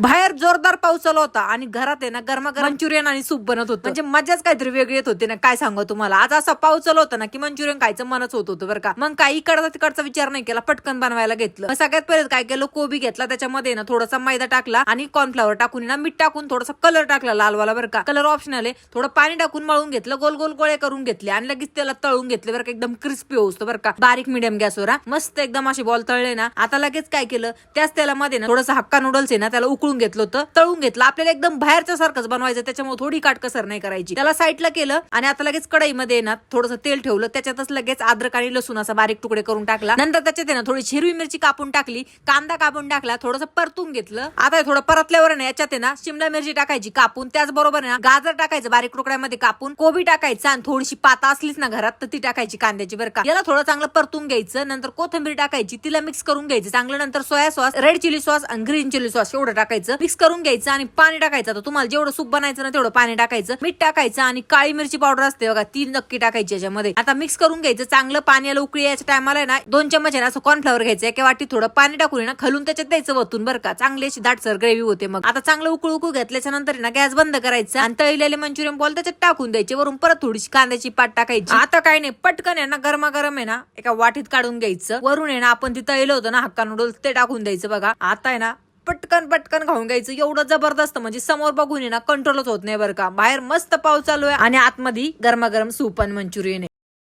बाहेर जोरदार पाऊस चालू होता आणि घरात आहे ना गरमागरम मंचुरियन आणि सूप बनत होतं. म्हणजे मजाच काहीतरी वेगळी येत होती ना, काय सांगू तुम्हाला. आज असा पाऊस चालू होता ना की मंचुरियन खायचं मनच होत होतं बरं का. मग काही इकडचा तिकडचा विचार नाही केला, पटकन बनवायला घेतलं. मग सगळ्यात पहिले काय केलं, कोबी घेतला, त्याच्यामध्ये ना थोडासा मैदा टाकला आणि कॉर्नफ्लॉवर टाकून ना मीठ टाकून थोडासा कलर टाकला लालवाला बरं का. कलर ऑप्शनल आहे. थोडं पाणी टाकून मळून घेतलं, गोल गोल गोळे करून घेतले आणि लगेच त्याला तळून घेतले बरं का. एकदम क्रिस्पी होतो बरं का, बारीक मीडियम गॅसवर. मस्त एकदम असे बॉल तळले ना. आता लगेच काय केलं, त्याच तेलामध्ये ना थोडंसं हक्का नूडल्स आहे ना त्याला उकळून घेतलं होतं, तळून घेतलं. आपल्याला एकदम बाहेरच्या सारखंच बनवायचं, त्याच्यामुळे थोडी काटकसर नाही करायची. त्याला साईडला केलं आणि आता लगेच कढईमध्ये ना थोडंसं तेल ठेवलं, त्याच्यातच लगेच अद्रक आणि लसूण असा बारीक तुकडे करून टाकला. नंतर त्याच्यात ना थोडी हिरवी मिरची कापून टाकली, कांदा कापून टाकला, थोडंसं परतून घेतलं. आता थोडं परतल्यावर ना याच्यात ना शिमला मिरची टाकायची कापून, त्याचबरोबर ना गाजर टाकायचं बारीक तुकड्यामध्ये कापून, कोबी टाकायचं आणि थोडीशी पाता असलीच ना घरात तर ती टाकायची कांद्याची बरं का. याला थोडं चांगलं परतून घ्यायचं. नंतर कोथिंबीर टाकायची, तिला मिक्स करून घ्यायचं चांगलं. नंतर soya sauce, red chilli sauce आणि ग्रीन चिली सॉस एवढं टाकायचं, मिक्स करून घ्यायचं आणि पाणी टाकायचं. तुम्हाला जेवढं सूप बनायचं ना तेवढं पाणी टाकायचं, मीठ टाकायचं आणि काळी मिरची पावडर असते बघा ती नक्की टाकायची याच्यामध्ये. आता मिक्स करून घ्यायचं चांगलं. पाण्याला उकळी यायच्या टायमाला ना 2 चमच ना असं कॉर्नफ्लॉवर घ्यायचं, एका वाटी थोडं पाणी टाकून ना खालून त्याच्यात द्यायचं वतून बरं का. चांगली अशी दाटसर ग्रेव्ही होते. मग आता चांगलं उकळू घेतल्याच्या नंतर ना गॅस बंद करायचं आणि तळलेले मंचुरियन बॉल त्याच्यात टाकून द्यायचे. वरून परत थोडीशी कांद्याची पात टाकायची. आता काय नाही, पटकन आहे ना गरमागरम आहे ना एका वाटीत काढून घ्यायचं. वरून आहे ना आपण ती तळलं होतं ना हक्का नूडल्स ते टाकून द्यायचं बघा. आता आहे ना पटकन पटकन खाऊन घ्यायचं. एवढं जबरदस्त म्हणजे समोर बघून ना कंट्रोलच होत नाही बरं का. बाहेर मस्त पाऊस चालू आहे आणि आतमध्ये गरमागरम सूप आणि मंचुरियन आहे.